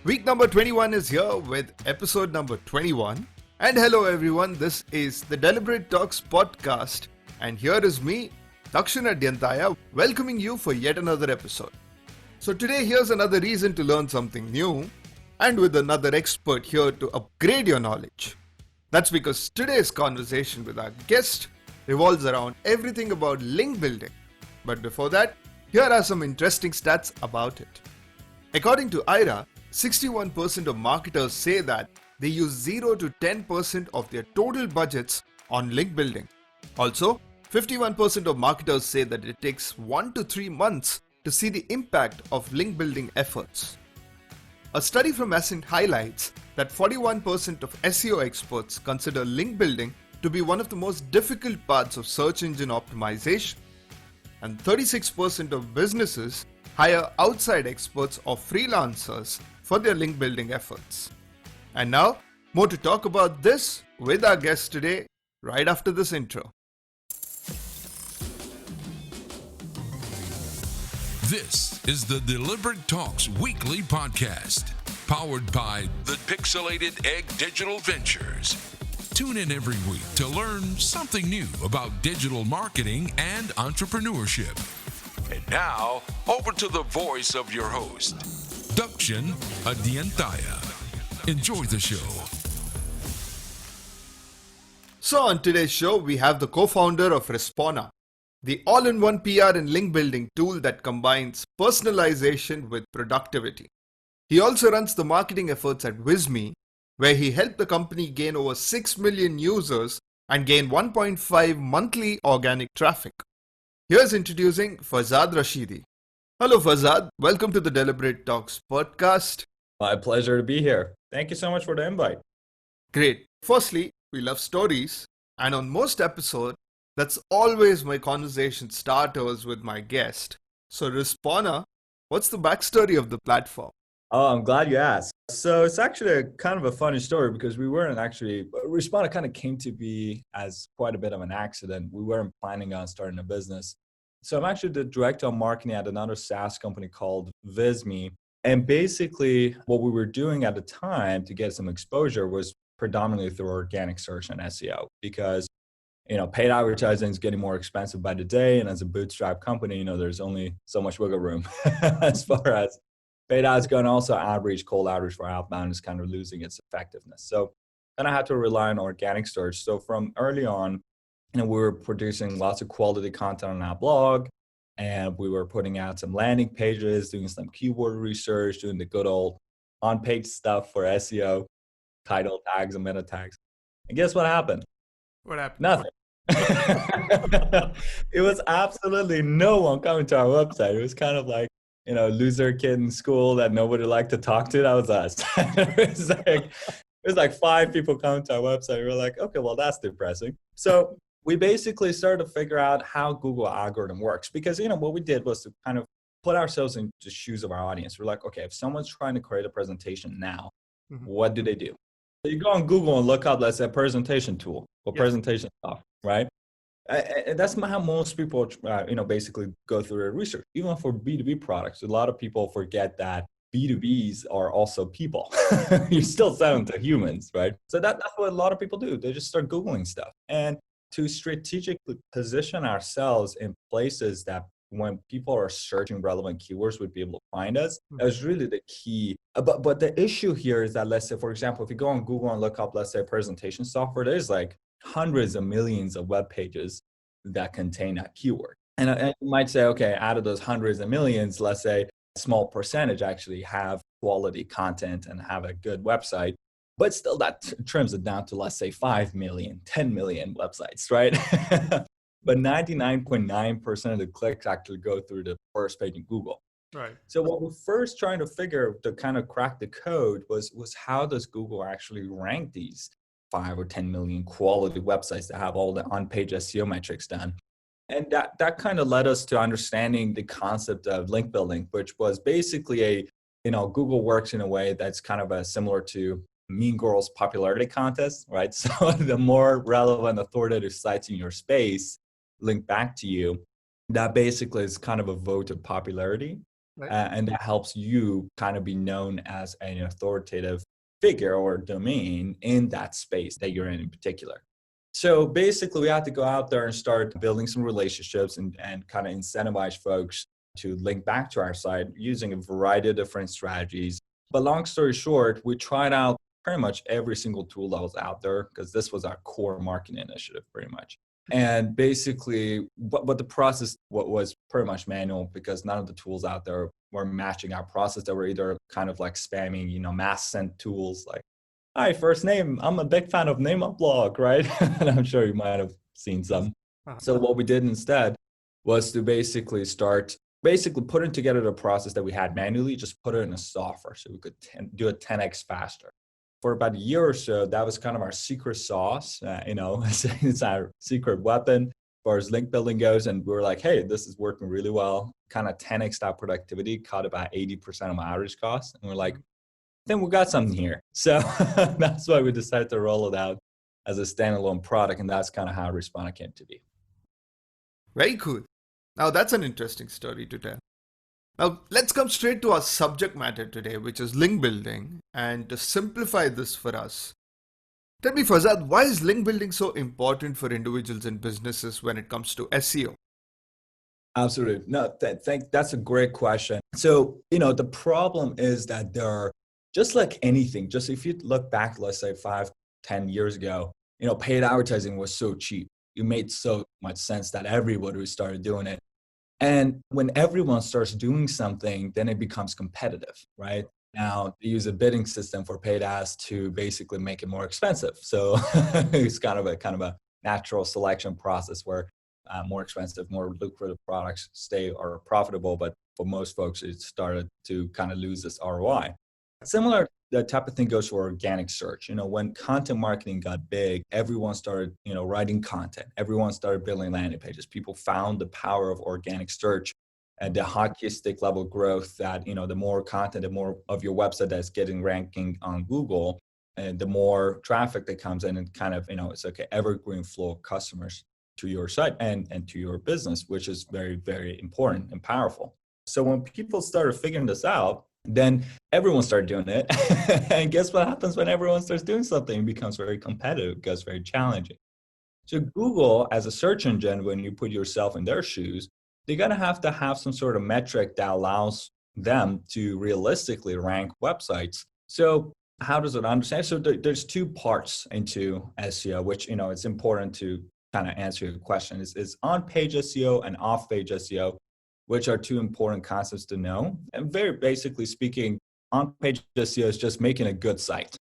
Week number 21 is here with episode number 21. And hello everyone, this is the Deliberate Talks podcast. And here is me, Dakshin Adyanthaya, welcoming you for yet another episode. So today here's another reason to learn something new and with another expert here to upgrade your knowledge. That's because today's conversation with our guest revolves around everything about link building. But before that, here are some interesting stats about it. According to IRA, 61% of marketers say that they use 0 to 10% of their total budgets on link building. Also, 51% of marketers say that it takes 1 to 3 months to see the impact of link building efforts. A study from Ascent highlights that 41% of SEO experts consider link building to be one of the most difficult parts of search engine optimization. And 36% of businesses hire outside experts or freelancers for their link building efforts. And now, more to talk about this with our guest today, right after this intro. This is the Deliberate Talks weekly podcast, powered by the Pixelated Egg Digital Ventures. Tune in every week to learn something new about digital marketing and entrepreneurship. And now, over to the voice of your host, Dakshin Adyanthaya. Enjoy the show. So on today's show, we have the co-founder of Respona, the all-in-one PR and link building tool that combines personalization with productivity. He also runs the marketing efforts at WizMe, where he helped the company gain over 6 million users and gain 1.5 monthly organic traffic. Here's introducing Farzad Rashidi. Hello Farzad, welcome to the Deliberate Talks podcast. My pleasure to be here. Thank you so much for the invite. Great. Firstly, we love stories, and on most episodes, that's always my conversation starters with my guest. So Respona, what's the backstory of the platform? Oh, I'm glad you asked. So it's actually a kind of a funny story because we weren't actually, Respona kind of came to be as quite a bit of an accident. We weren't planning on starting a business. So I'm actually the director of marketing at another SaaS company called WizMe. And basically what we were doing at the time to get some exposure was predominantly through organic search and SEO because, paid advertising is getting more expensive by the day. And as a bootstrap company, there's only so much wiggle room as far as paid ads go, and also outreach, cold outreach for outbound is kind of losing its effectiveness. So then I had to rely on organic search. So from early on, we were producing lots of quality content on our blog, and we were putting out some landing pages, doing some keyword research, doing the good old on-page stuff for SEO, title tags and meta tags. And guess what happened? What happened? Nothing. It was absolutely no one coming to our website. It was kind of like, loser kid in school that nobody liked to talk to. That was us. it was like 5 people coming to our website. We were like, okay, well, that's depressing. So we basically started to figure out how Google algorithm works because, what we did was to kind of put ourselves in the shoes of our audience. We're like, okay, if someone's trying to create a presentation now, what do they do? So you go on Google and look up, let's say, presentation tool or presentation software, right? And that's how most people, basically go through their research. Even for B2B products, a lot of people forget that B2Bs are also people. You're still selling to humans, right? So that's what a lot of people do. They just start Googling stuff. And to strategically position ourselves in places that when people are searching relevant keywords would be able to find us, that was really the key. But the issue here is that, let's say, for example, if you go on Google and look up, let's say, presentation software, there's like hundreds of millions of web pages that contain that keyword. And you might say, okay, out of those hundreds of millions, let's say a small percentage actually have quality content and have a good website. But still that trims it down to, let's say, 5 million, 10 million websites, right? But 99.9% of the clicks actually go through the first page in Google. Right. So what we're first trying to figure to kind of crack the code was how does Google actually rank these 5 or 10 million quality websites that have all the on-page SEO metrics done? And that kind of led us to understanding the concept of link building, which was basically Google works in a way that's kind of similar to Mean Girls popularity contest, right? So the more relevant authoritative sites in your space link back to you, that basically is kind of a vote of popularity. Right. And that helps you kind of be known as an authoritative figure or domain in that space that you're in particular. So basically, we have to go out there and start building some relationships and kind of incentivize folks to link back to our site using a variety of different strategies. But long story short, we tried out pretty much every single tool that was out there because this was our core marketing initiative pretty much. And basically, but the process was pretty much manual because none of the tools out there were matching our process. They were either kind of like spamming, mass sent tools like, hi, first name, I'm a big fan of Name Up Blog, right? And I'm sure you might have seen some. So what we did instead was to basically start putting together the process that we had manually, just put it in a software so we could do it 10x faster. For about a year or so, that was kind of our secret sauce. It's our secret weapon as far as link building goes. And we were like, hey, this is working really well. Kind of 10x that productivity, cut about 80% of my average cost. And we're like, then we got something here. So that's why we decided to roll it out as a standalone product. And that's kind of how Respona came to be. Very cool. Now that's an interesting story to tell. Now let's come straight to our subject matter today, which is link building. And to simplify this for us, tell me, Farzad, why is link building so important for individuals and businesses when it comes to SEO? Absolutely. No, that's a great question. So, the problem is that there are, just like anything, just if you look back, let's say 5-10 years ago, paid advertising was so cheap. It made so much sense that everybody started doing it. And when everyone starts doing something, then it becomes competitive, right? Now they use a bidding system for paid ads to basically make it more expensive. So it's kind of a natural selection process where more expensive, more lucrative products are profitable. But for most folks, it started to kind of lose this ROI. Similar, the type of thing goes for organic search. When content marketing got big, everyone started, writing content. Everyone started building landing pages. People found the power of organic search and the hockey stick level growth that, the more content, the more of your website that's getting ranking on Google, and the more traffic that comes in and kind of, it's like an evergreen flow of customers to your site and to your business, which is very, very important and powerful. So when people started figuring this out, then everyone started doing it. And guess what happens when everyone starts doing something? It becomes very competitive, it becomes very challenging. So Google, as a search engine, when you put yourself in their shoes, they're going to have some sort of metric that allows them to realistically rank websites. So how does it understand? So there's two parts into SEO, which, it's important to kind of answer your question. Is on-page SEO and off-page SEO, which are two important concepts to know. And very basically speaking, on-page SEO is just making a good site,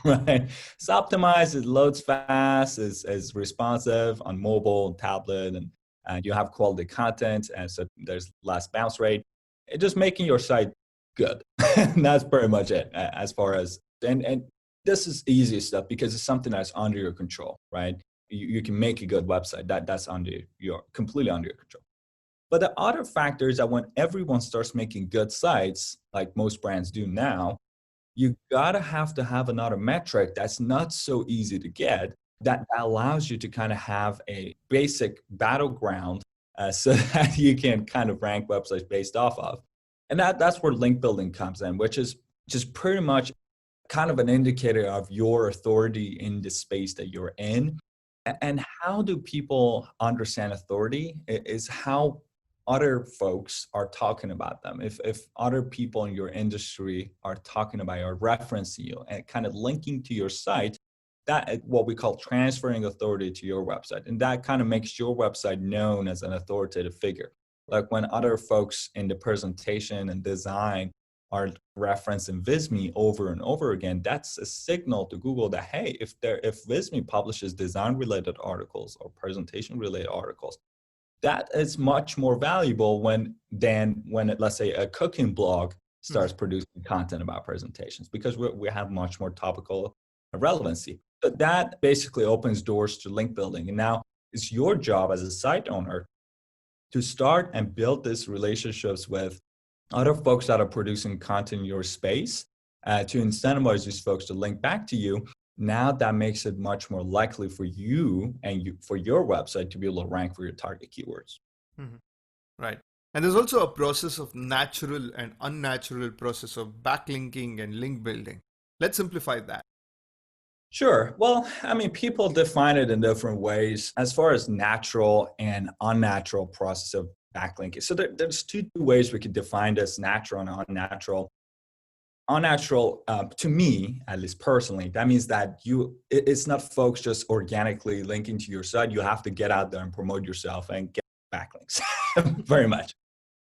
right? It's optimized, it loads fast, is responsive on mobile, tablet, and you have quality content, and so there's less bounce rate. It's just making your site good. And that's pretty much it as far as, and this is easy stuff because it's something that's under your control, right? You can make a good website. That's completely under your control. But the other factor is that when everyone starts making good sites, like most brands do now, you gotta have to have another metric that's not so easy to get that allows you to kind of have a basic battleground so that you can kind of rank websites based off of. And that's where link building comes in, which is just pretty much kind of an indicator of your authority in the space that you're in. And how do people understand authority is how other folks are talking about them. If other people in your industry are talking about you or referencing you and kind of linking to your site, that what we call transferring authority to your website. And that kind of makes your website known as an authoritative figure. Like when other folks in the presentation and design are referencing Visme over and over again, that's a signal to Google that, hey, if Visme publishes design-related articles or presentation-related articles, that is much more valuable than when let's say a cooking blog starts producing content about presentations, because we have much more topical relevancy. So that basically opens doors to link building. And now it's your job as a site owner to start and build these relationships with other folks that are producing content in your space to incentivize these folks to link back to you. Now that makes it much more likely for you and for your website to be able to rank for your target keywords. Mm-hmm. Right. And there's also a process of natural and unnatural process of backlinking and link building. Let's simplify that. Sure. Well, I mean, people define it in different ways as far as natural and unnatural process of backlinking. So there's two ways we could define this: natural and unnatural. Unnatural, to me, at least personally, that means that it's not folks just organically linking to your site. You have to get out there and promote yourself and get backlinks very much.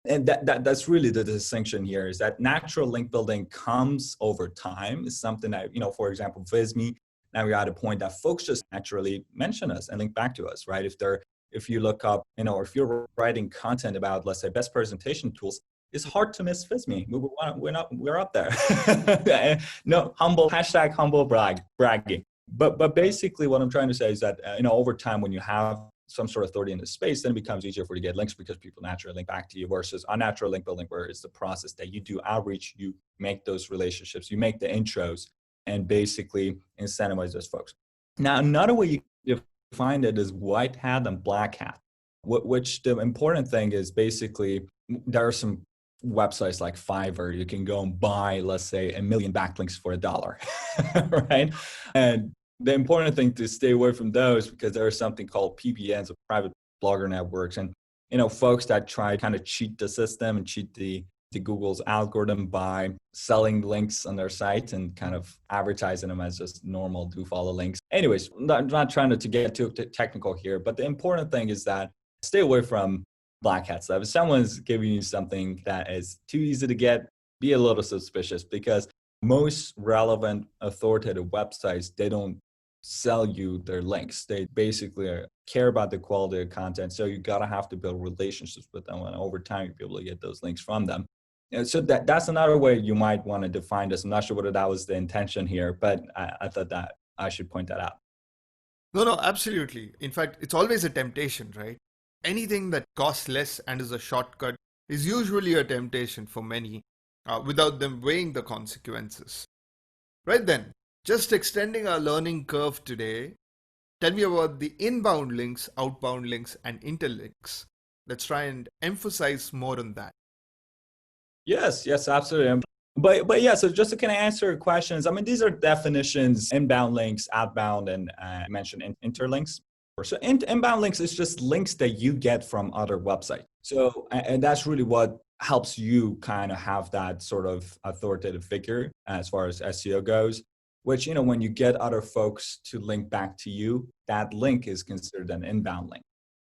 And that's really the distinction here, is that natural link building comes over time. It's something that, for example, Visme, now we're at a point that folks just naturally mention us and link back to us, right? If you look up, if you're writing content about, let's say, best presentation tools, it's hard to miss Visme. We're up there. No, humble bragging. But basically what I'm trying to say is that, over time, when you have some sort of authority in the space, then it becomes easier for you to get links because people naturally link back to you, versus unnatural link building, where it's the process that you do outreach, you make those relationships, you make the intros, and basically incentivize those folks. Now, another way you define it is white hat and black hat, which the important thing is basically there are some websites like Fiverr, you can go and buy, let's say, 1 million backlinks for $1, right? And the important thing to stay away from those, because there is something called PBNs, or private blogger networks, and folks that try to kind of cheat the system and cheat the Google's algorithm by selling links on their site and kind of advertising them as just normal do follow links. Anyways, I'm not trying to get too technical here, but the important thing is that stay away from black hat stuff. If someone's giving you something that is too easy to get, be a little suspicious, because most relevant authoritative websites, they don't sell you their links. They basically care about the quality of content. So you gotta have to build relationships with them, and over time you'll be able to get those links from them. And so that's another way you might want to define this. I'm not sure whether that was the intention here, but I thought that I should point that out. No, absolutely. In fact, it's always a temptation, right? Anything that costs less and is a shortcut is usually a temptation for many, without them weighing the consequences. Right then, just extending our learning curve today, tell me about the inbound links, outbound links, and interlinks. Let's try and emphasize more on that. Yes, absolutely. But yeah, so just to kind of answer your questions, I mean, these are definitions: inbound links, outbound, and I mentioned interlinks. So inbound links is just links that you get from other websites. So, and that's really what helps you kind of have that sort of authoritative figure as far as SEO goes, which, when you get other folks to link back to you, that link is considered an inbound link.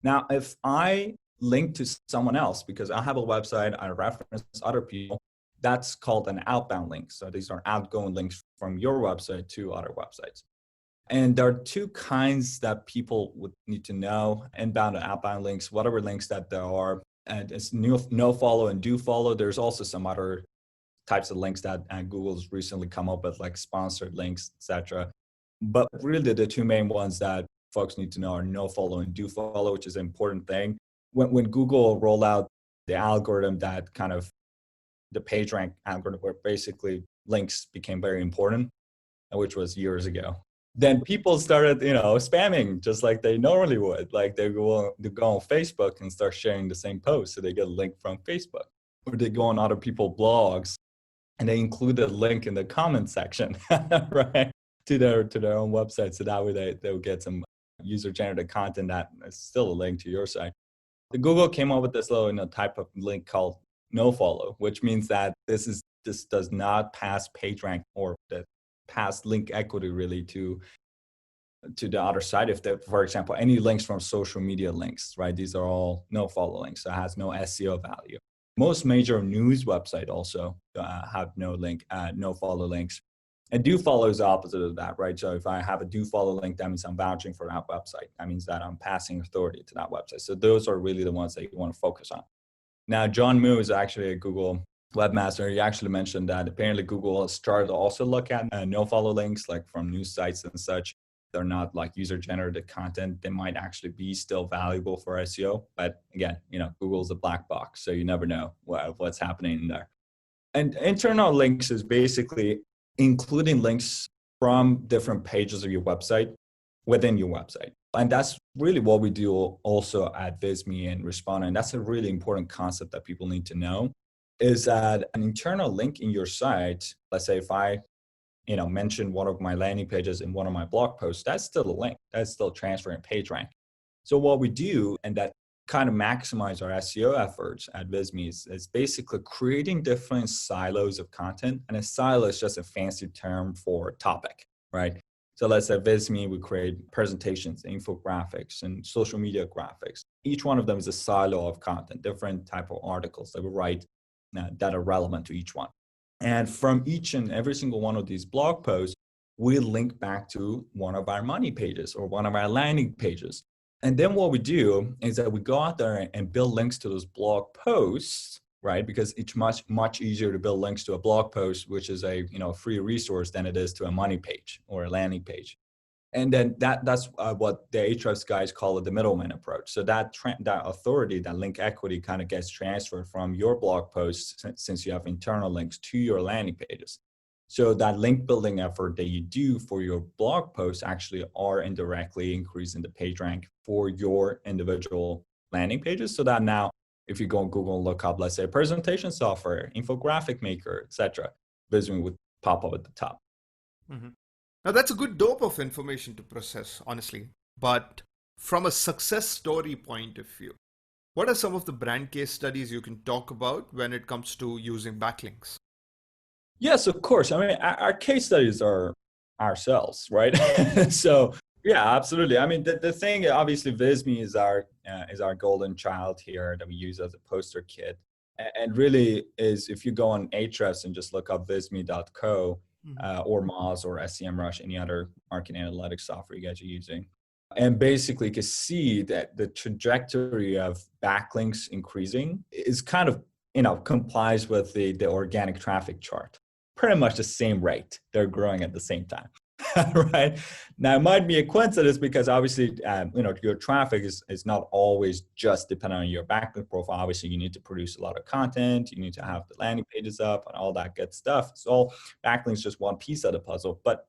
Now, if I link to someone else because I have a website, I reference other people, that's called an outbound link. So these are outgoing links from your website to other websites. And there are two kinds that people would need to know: inbound and outbound links. Whatever links that there are, and it's no follow and do follow. There's also some other types of links that Google's recently come up with, like sponsored links, etc. But really the two main ones that folks need to know are no follow and do follow, which is an important thing. When Google rolled out the algorithm that kind of the PageRank algorithm, where basically links became very important, which was years ago, then people started, spamming just like they normally would. Like they go on Facebook and start sharing the same post, so they get a link from Facebook. Or they go on other people's blogs and they include a link in the comment section, right, to their own website. So that way they'll get some user-generated content that is still a link to your site. The Google came up with this little type of link called no follow, which means that this does not pass PageRank or the past link equity really to the other side. If for example, any links from social media links, right? These are all no follow links, so it has no SEO value. Most major news websites also have no follow links. And do follow is the opposite of that, right? So if I have a do follow link, that means I'm vouching for that website. That means that I'm passing authority to that website. So those are really the ones that you want to focus on. Now, John Moo is actually a Google webmaster. He actually mentioned that apparently Google has started to also look at no follow links, like from news sites and such. They're not like user generated content. They might actually be still valuable for SEO. But again, Google's a black box, so you never know what's happening in there. And internal links is basically including links from different pages of your website within your website. And that's really what we do also at Visme and Respona. And that's a really important concept that people need to know, is that an internal link in your site, let's say if I mention one of my landing pages in one of my blog posts, that's still a link. That's still transferring page rank. So what we do, and that kind of maximize our SEO efforts at Visme, is basically creating different silos of content. And a silo is just a fancy term for topic, right? So let's say Visme, we create presentations, infographics, and social media graphics. Each one of them is a silo of content, different type of articles that we write that are relevant to each one. And from each and every single one of these blog posts, we link back to one of our money pages or one of our landing pages. And then what we do is that we go out there and build links to those blog posts, right? Because it's much easier to build links to a blog post, which is a free resource, than it is to a money page or a landing page. And then that's what the Ahrefs guys call it, the middleman approach. So that authority, that link equity, kind of gets transferred from your blog posts, since you have internal links, to your landing pages. So that link building effort that you do for your blog posts actually are indirectly increasing the page rank for your individual landing pages. So that now, if you go on Google and look up, let's say, presentation software, infographic maker, etc., Visme would pop up at the top. Mm-hmm. Now, that's a good dope of information to process, honestly. But from a success story point of view, what are some of the brand case studies you can talk about when it comes to using backlinks? Yes, of course. I mean, our case studies are ourselves, right? So, yeah, absolutely. I mean, the thing, obviously, Visme is our golden child here that we use as a poster kit. And really is, if you go on Ahrefs and just look up visme.co, or Moz or SEMrush, any other marketing analytics software you guys are using, and basically you can see that the trajectory of backlinks increasing is kind of, complies with the organic traffic chart. Pretty much the same rate. They're growing at the same time. Right? Now, it might be a coincidence because obviously, your traffic is not always just dependent on your backlink profile. Obviously, you need to produce a lot of content. You need to have the landing pages up and all that good stuff. So backlinks just one piece of the puzzle, but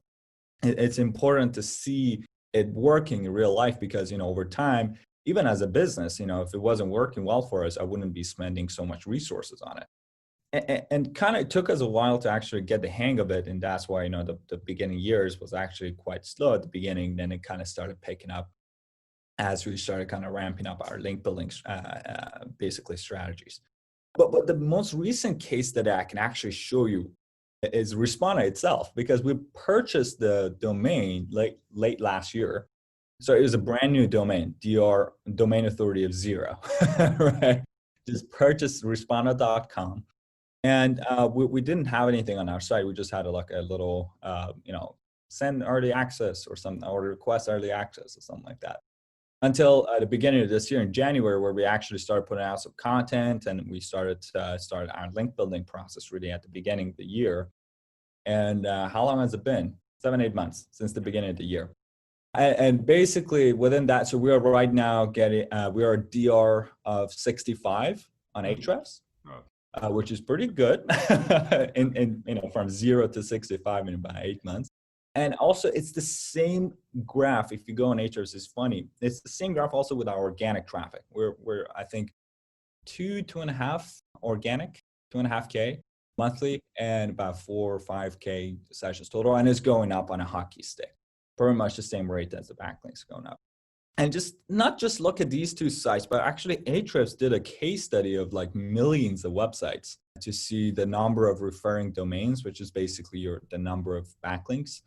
it's important to see it working in real life because, over time, even as a business, if it wasn't working well for us, I wouldn't be spending so much resources on it. And kind of it took us a while to actually get the hang of it. And that's why, the beginning years was actually quite slow at the beginning. Then it kind of started picking up as we started kind of ramping up our link building, basically strategies. But the most recent case that I can actually show you is Respona itself, because we purchased the domain late last year. So it was a brand new domain, DR, domain authority of 0, right? Just purchased respona.com. And we didn't have anything on our site. We just had a little, send early access or something, or request early access or something like that. Until the beginning of this year in January, where we actually started putting out some content and we started our link building process really at the beginning of the year. And how long has it been? 7-8 months since the beginning of the year. And basically within that, so we are right now we are a DR of 65 on Ahrefs. Which is pretty good in from 0 to 65 in about 8 months. And also it's the same graph. If you go on Ahrefs, it's funny. It's the same graph also with our organic traffic. We're I think 2.5 organic, 2.5K monthly, and about 4 or 5K sessions total. And it's going up on a hockey stick. Pretty much the same rate as the backlinks going up. And not just look at these two sites, but actually Ahrefs did a case study of millions of websites to see the number of referring domains, which is basically the number of backlinks,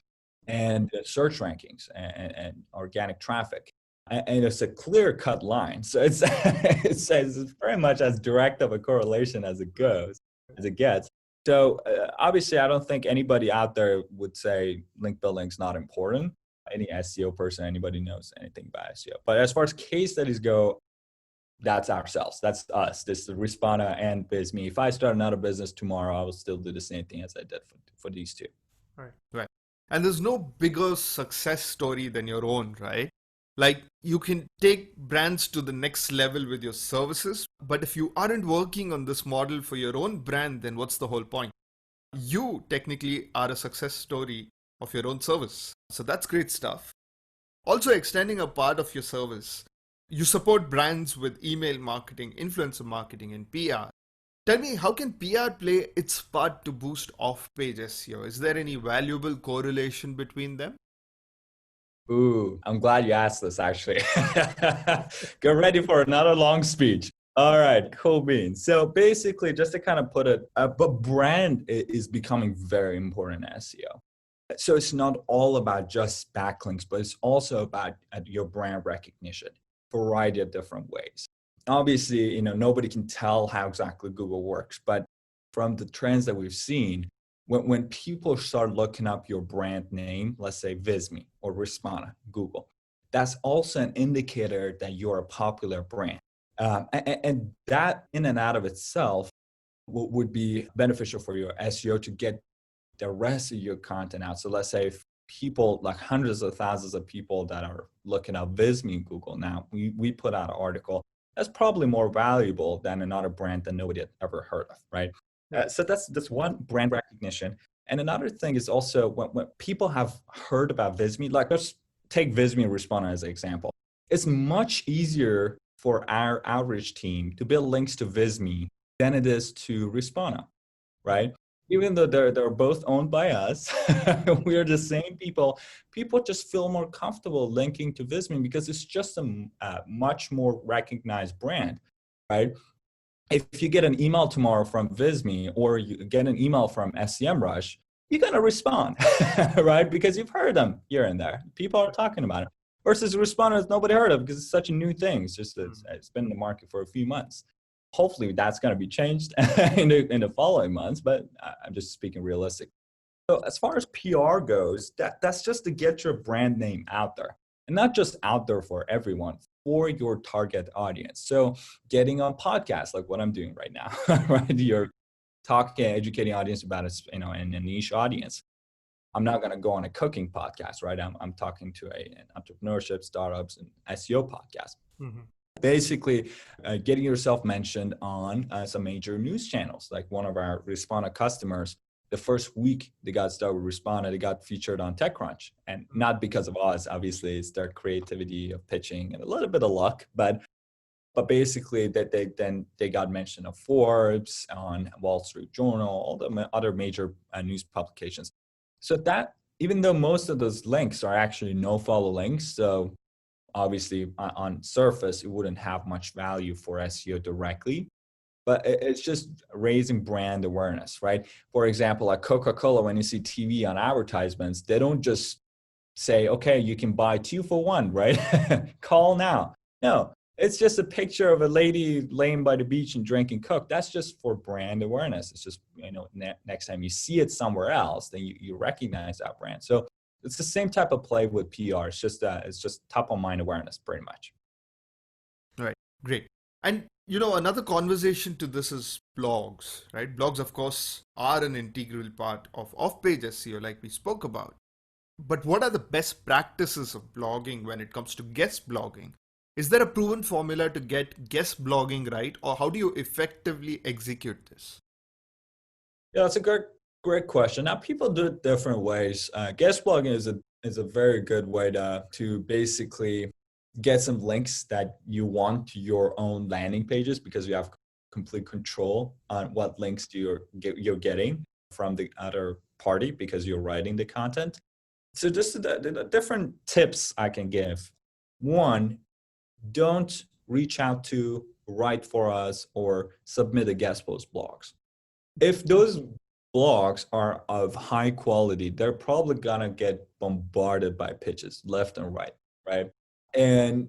and search rankings and organic traffic. And it's a clear-cut line. So it says it's very much as direct of a correlation as it gets. So obviously, I don't think anybody out there would say link building is not important. Any SEO person, anybody knows anything about SEO. But as far as case studies go, that's ourselves. That's us. This is Respana and Visme. If I start another business tomorrow, I will still do the same thing as I did for these two. Right. And there's no bigger success story than your own, right? You can take brands to the next level with your services, but if you aren't working on this model for your own brand, then what's the whole point? You technically are a success story of your own service. So that's great stuff. Also extending a part of your service. You support brands with email marketing, influencer marketing, and PR. Tell me, how can PR play its part to boost off-page SEO? Is there any valuable correlation between them? Ooh, I'm glad you asked this actually. Get ready for another long speech. All right, cool beans. So basically, just to kind of put it, but brand is becoming very important in SEO. So it's not all about just backlinks, but it's also about your brand recognition, variety of different ways. Obviously, nobody can tell how exactly Google works, but from the trends that we've seen, when people start looking up your brand name, let's say Visme or Respana, Google, that's also an indicator that you're a popular brand. And that in and out of itself would be beneficial for your SEO to get the rest of your content out. So let's say if people, like hundreds of thousands of people that are looking up Visme in Google now, we put out an article that's probably more valuable than another brand that nobody had ever heard of, right? So that's one, brand recognition. And another thing is also when people have heard about Visme, like let's take Visme and Respona as an example. It's much easier for our outreach team to build links to Visme than it is to Respona, right? Even though they're both owned by us, we are the same people. People just feel more comfortable linking to Visme because it's just a much more recognized brand, right? If you get an email tomorrow from Visme or you get an email from SEMrush, you're going to respond, right? Because you've heard them here and there. People are talking about it. Versus Respona, nobody heard of because it's such a new thing. It's been in the market for a few months. Hopefully that's going to be changed in the following months, but I'm just speaking realistic. So as far as PR goes, that's just to get your brand name out there, and not just out there for everyone, for your target audience. So getting on podcasts like what I'm doing right now, right? You're talking, educating audience about it, in a niche audience. I'm not going to go on a cooking podcast, right? I'm talking to an entrepreneurship, startups, and SEO podcast. Mm-hmm. Basically, getting yourself mentioned on some major news channels. Like one of our Respona customers, the first week they got started with Respona, they got featured on TechCrunch. And not because of us, obviously, it's their creativity of pitching and a little bit of luck, but basically that they got mentioned on Forbes, on Wall Street Journal, all the other major news publications. So that, even though most of those links are actually no follow links, so obviously on surface, it wouldn't have much value for SEO directly, but it's just raising brand awareness, right? For example, like Coca-Cola, when you see TV on advertisements, they don't just say, okay, you can buy 2 for 1, right? Call now. No, it's just a picture of a lady laying by the beach and drinking Coke. That's just for brand awareness. It's just, next time you see it somewhere else, then you recognize that brand. So it's the same type of play with PR. It's just top of mind awareness, pretty much. Right. Great. And another conversation to this is blogs, right? Blogs, of course, are an integral part of off-page SEO, like we spoke about. But what are the best practices of blogging when it comes to guest blogging? Is there a proven formula to get guest blogging right, or how do you effectively execute this? Yeah, that's a great question. Now, people do it different ways. Guest blogging is a very good way to basically get some links that you want to your own landing pages, because you have complete control on what links you're getting from the other party because you're writing the content. So just the different tips I can give. One, don't reach out to write for us or submit a guest post blogs. If those blogs are of high quality, they're probably gonna get bombarded by pitches left and right? And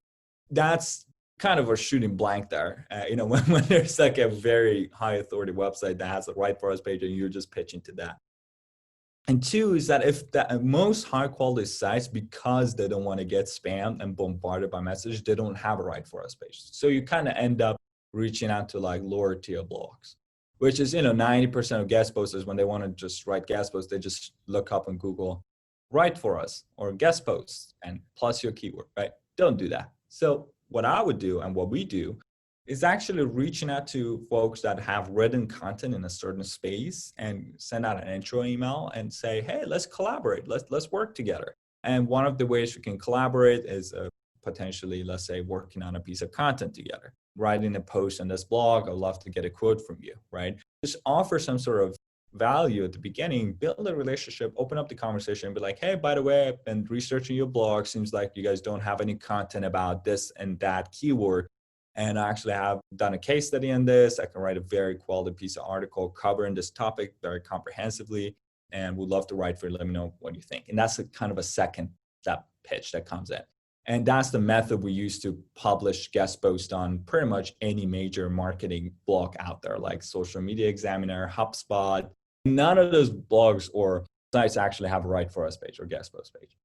that's kind of a shooting blank there. When there's like a very high authority website that has a write for us page and you're just pitching to that. And two is that if the most high quality sites, because they don't want to get spammed and bombarded by messages, they don't have a write for us page. So you kind of end up reaching out to like lower tier blogs, which is, 90% of guest posters, when they want to just write guest posts, they just look up on Google, write for us or guest posts and plus your keyword, right? Don't do that. So what I would do and what we do is actually reaching out to folks that have written content in a certain space and send out an intro email and say, hey, let's collaborate. Let's work together. And one of the ways we can collaborate is potentially, let's say, working on a piece of content together, writing a post on this blog. I'd love to get a quote from you, right? Just offer some sort of value at the beginning, build a relationship, open up the conversation, be like, hey, by the way, I've been researching your blog. Seems like you guys don't have any content about this and that keyword. And I actually have done a case study on this. I can write a very quality piece of article covering this topic very comprehensively, and would love to write for you. Let me know what you think. And that's a kind of a second step pitch that comes in. And that's the method we use to publish guest posts on pretty much any major marketing blog out there, like Social Media Examiner, HubSpot. None of those blogs or sites actually have a Write For Us page or guest post page.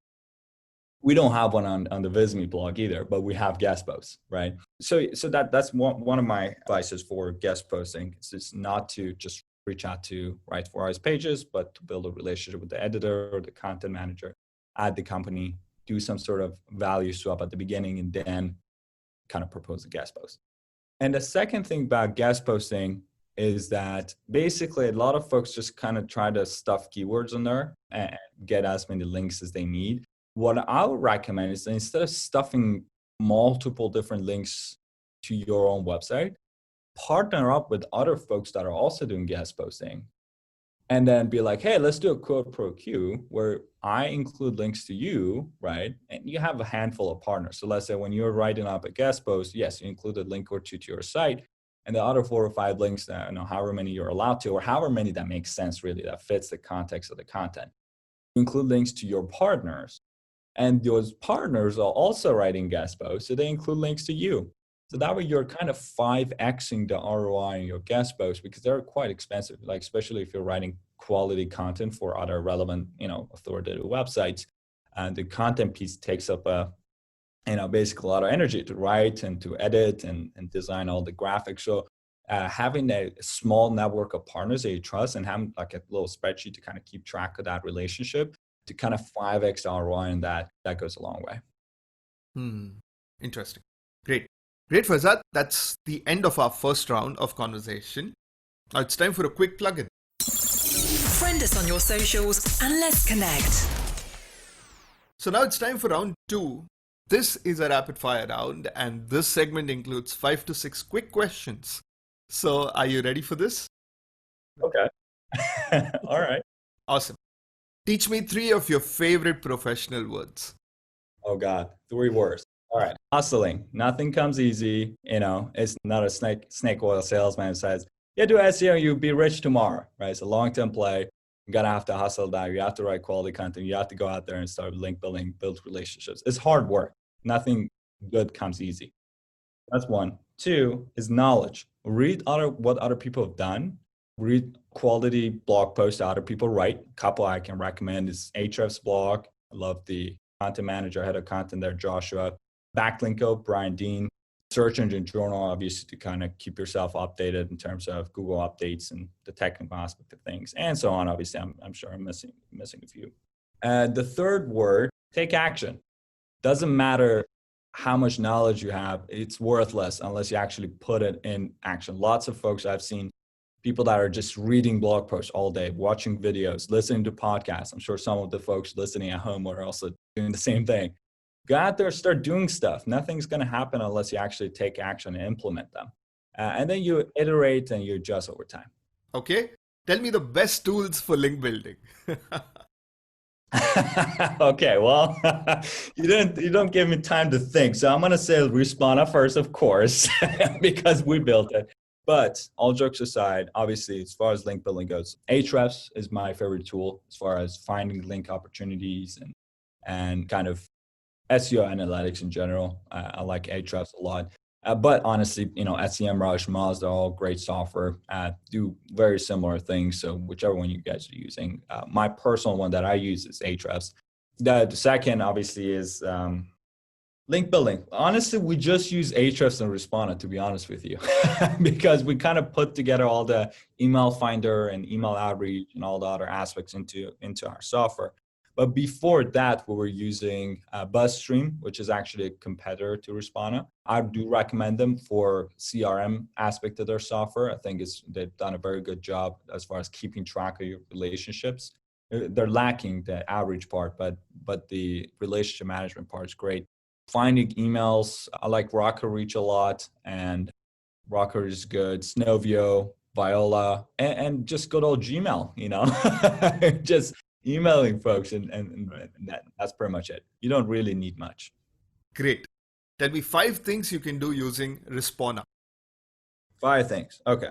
We don't have one on the Visme blog either, but we have guest posts, right? So that's one of my advices for guest posting. It's just not to just reach out to Write For Us pages, but to build a relationship with the editor or the content manager at the company, do some sort of value swap at the beginning, and then kind of propose a guest post. And the second thing about guest posting is that basically a lot of folks just kind of try to stuff keywords in there and get as many links as they need. What I would recommend is that instead of stuffing multiple different links to your own website, partner up with other folks that are also doing guest posting, and then be like, hey, let's do a quote pro queue where I include links to you, right? And you have a handful of partners. So let's say when you're writing up a guest post, yes, you include a link or two to your site, and the other 4 or 5 links that, however many you're allowed to, or however many that makes sense really, that fits the context of the content. Include links to your partners. And those partners are also writing guest posts, so they include links to you. So that way you're kind of 5xing the ROI in your guest posts, because they're quite expensive, like especially if you're writing quality content for other relevant, authoritative websites. And the content piece takes up basically a lot of energy to write and to edit and design all the graphics. So having a small network of partners that you trust and having like a little spreadsheet to kind of keep track of that relationship to kind of 5x ROI, and that goes a long way. Interesting. Great, Farzad. That's the end of our first round of conversation. Now it's time for a quick plug-in. Friend us on your socials and let's connect. So now it's time for round 2. This is a rapid fire round, and this segment includes 5 to 6 quick questions. So are you ready for this? Okay. All right. Awesome. Teach me 3 of your favorite professional words. Oh God, 3 words. All right. Hustling. Nothing comes easy. It's not a snake oil salesman who says, yeah, do SEO, you'll be rich tomorrow, right? It's a long-term play. You gotta have to hustle that. You have to write quality content. You have to go out there and start link building, build relationships. It's hard work. Nothing good comes easy. That's 1. 2 is knowledge. Read what other people have done. Read quality blog posts that other people write. A couple I can recommend is Ahrefs blog. I love the content manager, head of content there, Joshua. Backlinko, Brian Dean. Search Engine Journal, obviously, to kind of keep yourself updated in terms of Google updates and the technical aspect of things, and so on. Obviously, I'm sure I'm missing a few. The 3rd word, take action. Doesn't matter how much knowledge you have, it's worthless unless you actually put it in action. Lots of folks I've seen, people that are just reading blog posts all day, watching videos, listening to podcasts. I'm sure some of the folks listening at home are also doing the same thing. Go out there, start doing stuff. Nothing's going to happen unless you actually take action and implement them. And then you iterate and you adjust over time. Okay. Tell me the best tools for link building. Okay, well, you don't give me time to think. So I'm going to say Respona first, of course, because we built it. But all jokes aside, obviously, as far as link building goes, Ahrefs is my favorite tool as far as finding link opportunities and kind of SEO analytics in general. I like Ahrefs a lot. But honestly, SEMrush, Moz, they're all great software, do very similar things. So whichever one you guys are using. My personal one that I use is Ahrefs. The second, obviously, is link building. Honestly, we just use Ahrefs and Respona, to be honest with you, because we kind of put together all the email finder and email outreach and all the other aspects into our software. But before that, we were using BuzzStream, which is actually a competitor to Respona. I do recommend them for CRM aspect of their software. I think they've done a very good job as far as keeping track of your relationships. they're lacking the outreach part, but the relationship management part is great. Finding emails, I like Rocker Reach a lot, and Rocker is good. Snovio, Viola, and just good old Gmail, just emailing folks, and that's pretty much it. You don't really need much. Great. Tell me 5 things you can do using Respona. 5 things. Okay.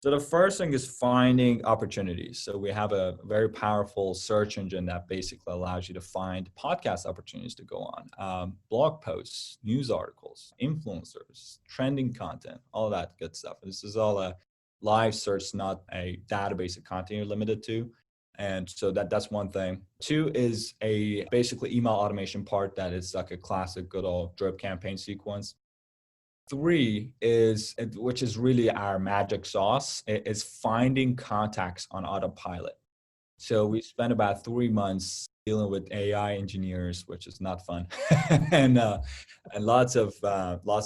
So the first thing is finding opportunities. So we have a very powerful search engine that basically allows you to find podcast opportunities to go on, blog posts, news articles, influencers, trending content, all that good stuff. This is all a live search, not a database of content you're limited to. And so that's one thing. 2 is a basically email automation part that is like a classic good old drip campaign sequence. 3 is, which is really our magic sauce, is finding contacts on autopilot. So we spent about 3 months dealing with AI engineers, which is not fun, and lots of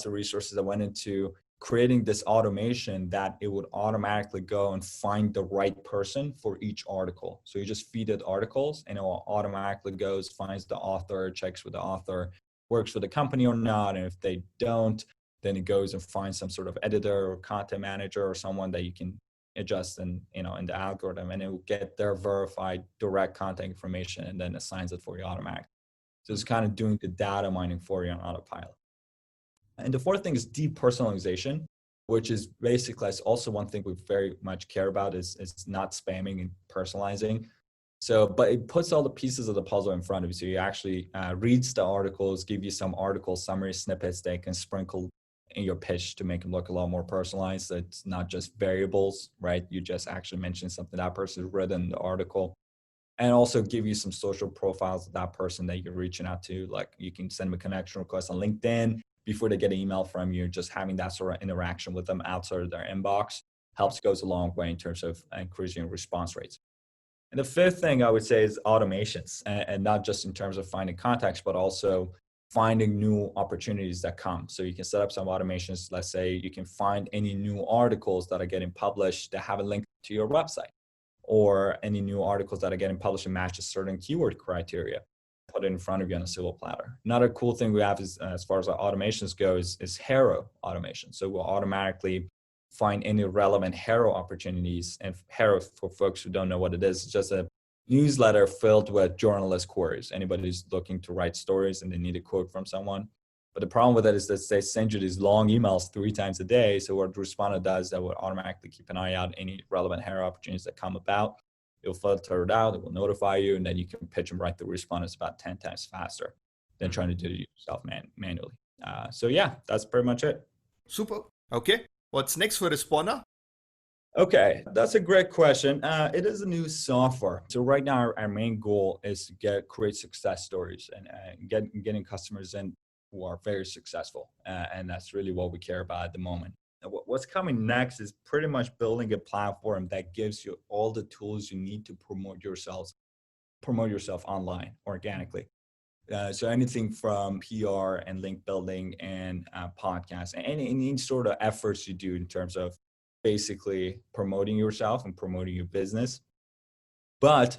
resources that went into creating this automation that it would automatically go and find the right person for each article. So you just feed it articles, and it will automatically goes, finds the author, checks with the author, works for the company or not, and if they don't, then it goes and finds some sort of editor or content manager or someone that you can adjust in the algorithm, and it will get their verified direct content information and then assigns it for you automatically. So it's kind of doing the data mining for you on autopilot. And the 4th thing is depersonalization, which is basically also one thing we very much care about is not spamming and personalizing. So, but it puts all the pieces of the puzzle in front of you. So you actually reads the articles, give you some article summary snippets that you can sprinkle in your pitch to make them look a lot more personalized. It's not just variables, right? You just actually mention something that person has written in the article, and also give you some social profiles of that person that you're reaching out to. Like you can send them a connection request on LinkedIn before they get an email from you. Just having that sort of interaction with them outside of their inbox goes a long way in terms of increasing response rates. And the 5th thing I would say is automations, and not just in terms of finding contacts, but also finding new opportunities that come. So you can set up some automations. Let's say you can find any new articles that are getting published that have a link to your website, or any new articles that are getting published and match a certain keyword criteria. Put it in front of you on a silver platter. Another cool thing we have is, as far as our automations goes, is Hero automation. So we'll automatically find any relevant Hero opportunities. And Hero, for folks who don't know what it is, it's just a newsletter filled with journalist queries. Anybody who's looking to write stories and they need a quote from someone. But the problem with it is that they send you these long emails 3 times a day. So what Respona does, that will automatically keep an eye out any relevant Hero opportunities that come about. It'll filter it out, it will notify you, and then you can pitch them right to Respona. It's about 10 times faster than trying to do it yourself manually. So yeah, that's pretty much it. Super. Okay. What's next for Respona? Okay, that's a great question. It is a new software. So right now, our main goal is to create success stories and getting customers in who are very successful. And that's really what we care about at the moment. And what's coming next is pretty much building a platform that gives you all the tools you need to promote yourself online organically. So anything from PR and link building and podcasts, and any sort of efforts you do in terms of basically promoting yourself and promoting your business, but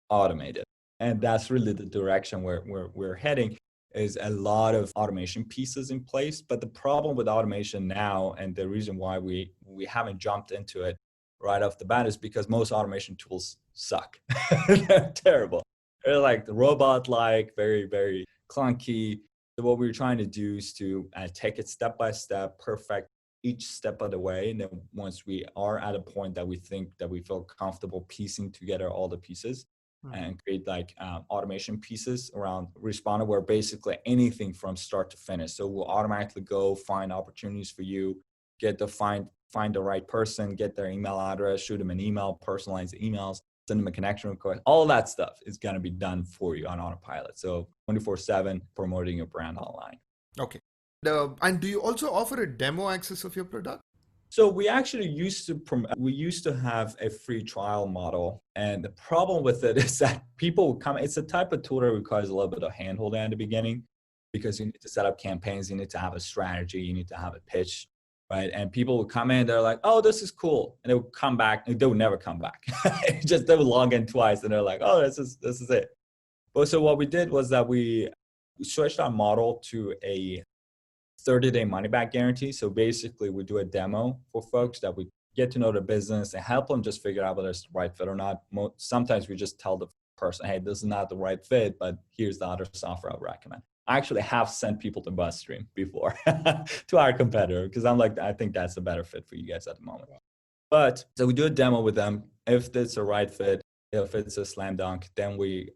automated. And that's really the direction where we're heading, is a lot of automation pieces in place. But the problem with automation now, and the reason why we haven't jumped into it right off the bat, is because most automation tools suck. They're terrible. They're like the robot-like, very, very clunky. So what we're trying to do is to take it step by step, perfect each step of the way. And then once we are at a point that we think that we feel comfortable piecing together all the pieces, and create like automation pieces around Respona, where basically anything from start to finish. So we'll automatically go find opportunities for you, find the right person, get their email address, shoot them an email, personalize the emails, send them a connection request. All that stuff is going to be done for you on autopilot. So 24/7 promoting your brand online. Okay. And do you also offer a demo access of your product? So we actually used to have a free trial model, and the problem with it is that people will come. It's a type of tool that requires a little bit of handholding at the beginning, because you need to set up campaigns, you need to have a strategy, you need to have a pitch. right? And people would come in, they're like, oh, this is cool. And they would come back, and they would never come back. They would log in twice and they're like, oh, this is it. But so what we did was that we switched our model to a 30-day money-back guarantee. So basically, we do a demo for folks that we get to know the business and help them just figure out whether it's the right fit or not. Sometimes we just tell the person, hey, this is not the right fit, but here's the other software I would recommend. I actually have sent people to BuzzStream before to our competitor because I'm like, I think that's a better fit for you guys at the moment. But so we do a demo with them. If it's a right fit, if it's a slam dunk, then we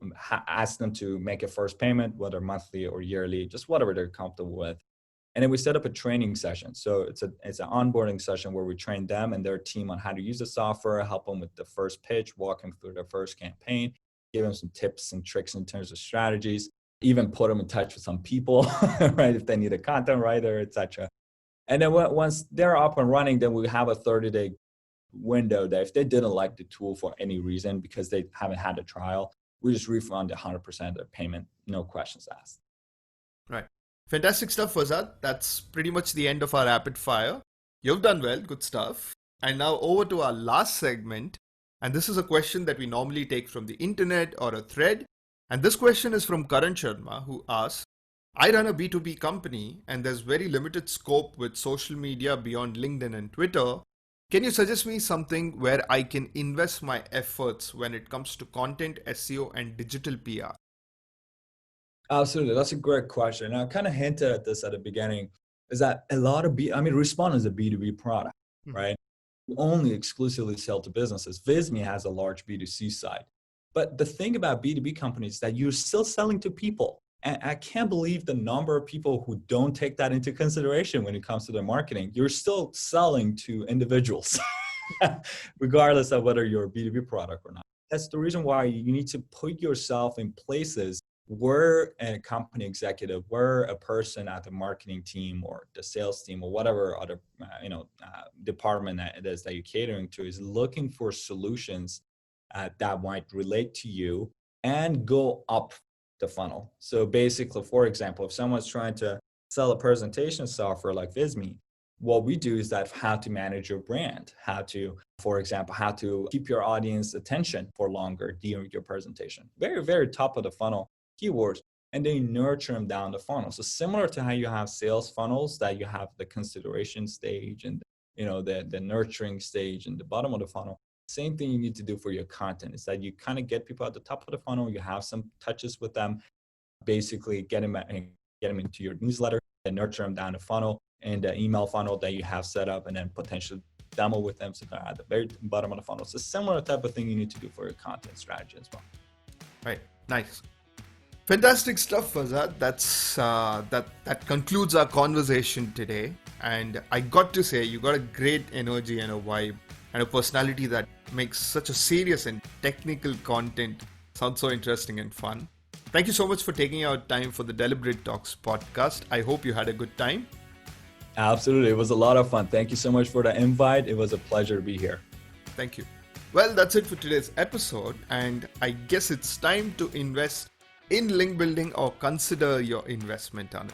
ask them to make a first payment, whether monthly or yearly, just whatever they're comfortable with. And then we set up a training session. So it's an onboarding session where we train them and their team on how to use the software, help them with the first pitch, walk them through their first campaign, give them some tips and tricks in terms of strategies, even put them in touch with some people, right? If they need a content writer, etc. And then once they're up and running, then we have a 30-day window that if they didn't like the tool for any reason because they haven't had a trial, we just refund 100% of their payment, no questions asked. Right. Fantastic stuff, Farzad. That's pretty much the end of our rapid fire. You've done well, good stuff. And now over to our last segment. And this is a question that we normally take from the internet or a thread. And this question is from Karan Sharma, who asks, I run a B2B company and there's very limited scope with social media beyond LinkedIn and Twitter. Can you suggest me something where I can invest my efforts when it comes to content, SEO, and digital PR? Absolutely. That's a great question. I kind of hinted at this at the beginning, is that a lot of Respona is a B2B product, right? We only exclusively sell to businesses. Visme has a large B2C side. But the thing about B2B companies is that you're still selling to people. And I can't believe the number of people who don't take that into consideration when it comes to their marketing. You're still selling to individuals, regardless of whether you're a B2B product or not. That's the reason why you need to put yourself in places where a company executive, where a person at the marketing team or the sales team or whatever other department it is that you're catering to is looking for solutions that might relate to you and go up the funnel. So basically, for example, if someone's trying to sell a presentation software like Visme, what we do is that how to manage your brand, for example, how to keep your audience attention for longer during your presentation. Very, very top of the funnel keywords, and they nurture them down the funnel. So similar to how you have sales funnels, that you have the consideration stage and the nurturing stage and the bottom of the funnel. Same thing you need to do for your content is that you kind of get people at the top of the funnel, you have some touches with them, basically get them into your newsletter and nurture them down the funnel and the email funnel that you have set up, and then potentially demo with them so they're at the very bottom of the funnel. So similar type of thing you need to do for your content strategy as well. Right, nice. Fantastic stuff, Farzad. That concludes our conversation today. And I got to say, you got a great energy and a vibe and a personality that makes such a serious and technical content sound so interesting and fun. Thank you so much for taking out time for the Deliberate Talks podcast. I hope you had a good time. Absolutely. It was a lot of fun. Thank you so much for the invite. It was a pleasure to be here. Thank you. Well, that's it for today's episode. And I guess it's time to invest in link building or consider your investment on it.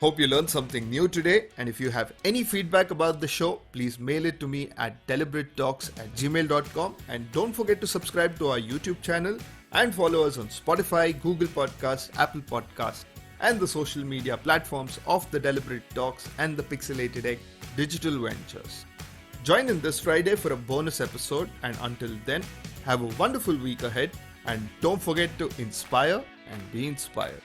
Hope you learned something new today, and if you have any feedback about the show, please mail it to me at deliberatetalks@gmail.com, and don't forget to subscribe to our YouTube channel and follow us on Spotify, Google Podcasts, Apple Podcasts, and the social media platforms of the Deliberate Talks and the Pixelated Egg digital ventures. Join in this Friday for a bonus episode, and until then, have a wonderful week ahead. And don't forget to inspire and be inspired.